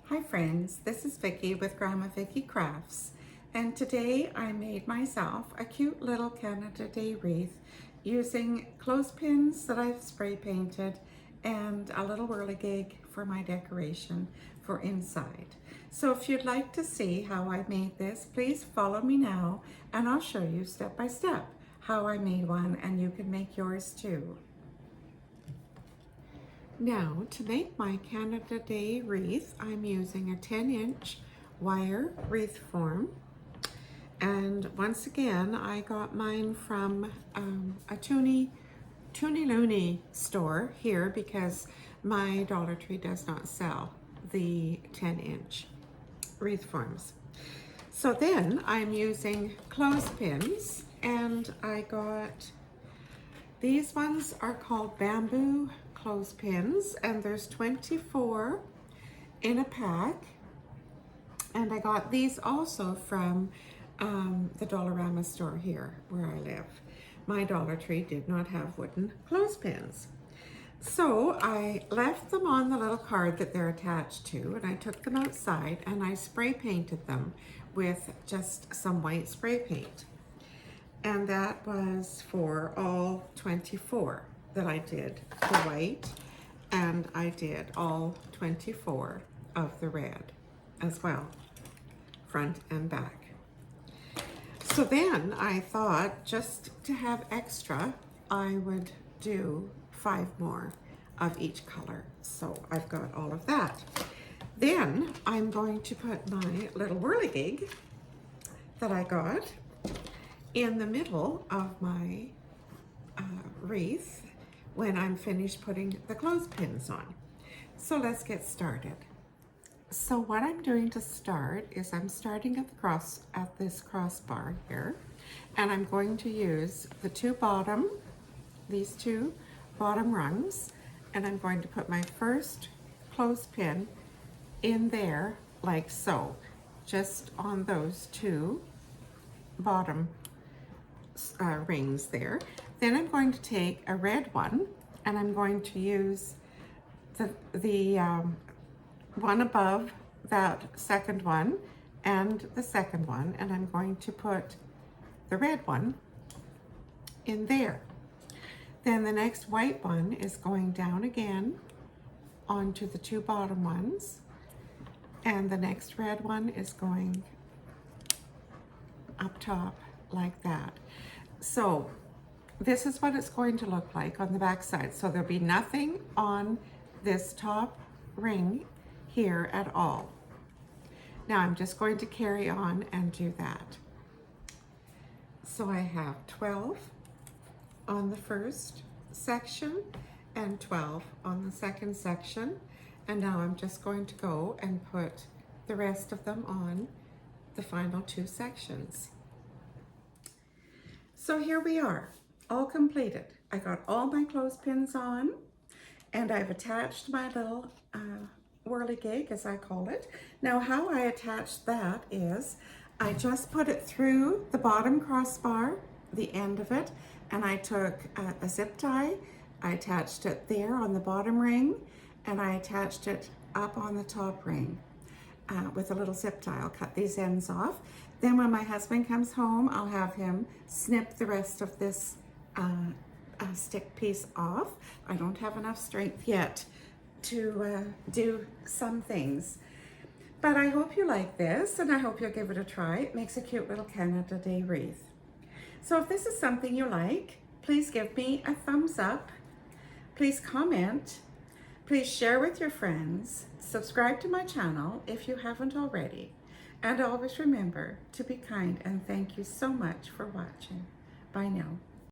Hi friends, this is Vicki with Gramma Vicki Crafts, and today I made myself a cute little Canada Day wreath using clothespins that I've spray painted and a little whirligig for my decoration for inside. So if you'd like to see how I made this, please follow me now and I'll show you step by step how I made one, and you can make yours too. Now, to make my Canada Day wreath, I'm using a 10-inch wire wreath form. And once again, I got mine from a Toonie Looney store here because my Dollar Tree does not sell the 10-inch wreath forms. So then I'm using clothespins, and I got these ones are called bamboo clothespins, and there's 24 in a pack, and I got these also from the Dollarama store here where I live. My Dollar Tree did not have wooden clothespins, so I left them on the little card that they're attached to, and I took them outside and I spray painted them with just some white spray paint. And that was for all 24 that I did the white, and I did all 24 of the red as well, front and back. So then I thought, just to have extra, I would do 5 more of each color. So I've got all of that. Then I'm going to put my little whirligig that I got in the middle of my wreath when I'm finished putting the clothespins on. So let's get started. So what I'm doing to start is I'm starting at this crossbar here, and I'm going to use these two bottom rungs, and I'm going to put my first clothespin in there like so, just on those two bottom rings there. Then I'm going to take a red one, and I'm going to use the one above that second one and the second one, and I'm going to put the red one in there. Then the next white one is going down again onto the two bottom ones, and the next red one is going up top like that. So this is what it's going to look like on the back side. So there'll be nothing on this top ring here at all. Now I'm just going to carry on and do that. So I have 12 on the first section and 12 on the second section, and now I'm just going to go and put the rest of them on the final 2 sections. So here we are, all completed. I got all my clothespins on, and I've attached my little whirligig, as I call it. Now how I attached that is I just put it through the bottom crossbar, the end of it, and I took a zip tie. I attached it there on the bottom ring, and I attached it up on the top ring with a little zip tie. I'll cut these ends off. Then when my husband comes home, I'll have him snip the rest of this stick piece off. I don't have enough strength yet to do some things. But I hope you like this, and I hope you'll give it a try. It makes a cute little Canada Day wreath. So if this is something you like, please give me a thumbs up. Please comment. Please share with your friends. Subscribe to my channel if you haven't already. And always remember to be kind, and thank you so much for watching. Bye now.